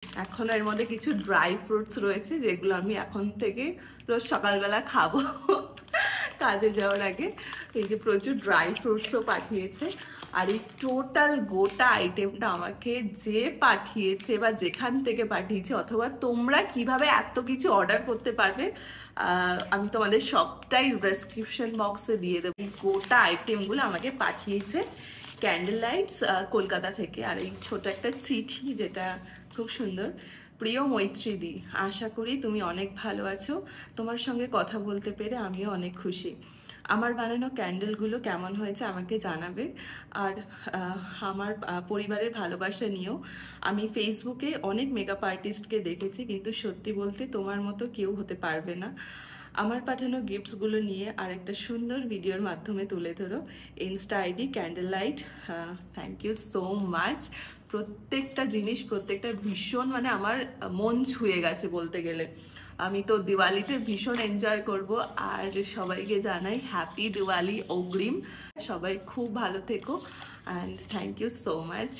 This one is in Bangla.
এখন এর মধ্যে কিছু ড্রাই ফ্রুটস রয়েছে যেগুলো আমি এখন থেকে রোজ সকালবেলা খাবো কাজে যাওয়ার আগে। এই যে প্রচুর ড্রাই ফ্রুটসও পাঠিয়েছে। আর এই টোটাল গোটা আইটেমটা আমাকে যে পাঠিয়েছে বা যেখান থেকে পাঠিয়েছে, অথবা তোমরা কিভাবে এত কিছু অর্ডার করতে পারবে, আমি তোমাদের সবটাই ডেসক্রিপশন বক্সে দিয়ে দেবো। এই গোটা আইটেমগুলো আমাকে পাঠিয়েছে ক্যান্ডেল লাইটস কলকাতা থেকে। আর এই ছোট একটা চিঠি যেটা খুব সুন্দর। প্রিয় মৈত্রীদি, আশা করি তুমি অনেক ভালো আছো। তোমার সঙ্গে কথা বলতে পেরে আমিও অনেক খুশি। আমার বানানো ক্যান্ডেলগুলো কেমন হয়েছে আমাকে জানাবে। আর আমার পরিবারের ভালোবাসা নিয়েও। আমি ফেসবুকে অনেক মেকআপ আর্টিস্টকে দেখেছি, কিন্তু সত্যি বলতে তোমার মতো কেউ হতে পারবে না। আমার পাঠানো গিফটসগুলো নিয়ে আর একটা সুন্দর ভিডিওর মাধ্যমে তুলে ধরো। Insta ID candle light. Thank you so much. প্রত্যেকটা জিনিস, প্রত্যেকটা ভীষণ মানে আমার মন ছুঁয়ে গেছে বলতে গেলে। আমি তো দিওয়ালিতে ভীষণ এনজয় করব। আর সবাইকে জানাই হ্যাপি দিওয়ালি অগ্রিম। সবাই খুব ভালো থেকো and thank you so much.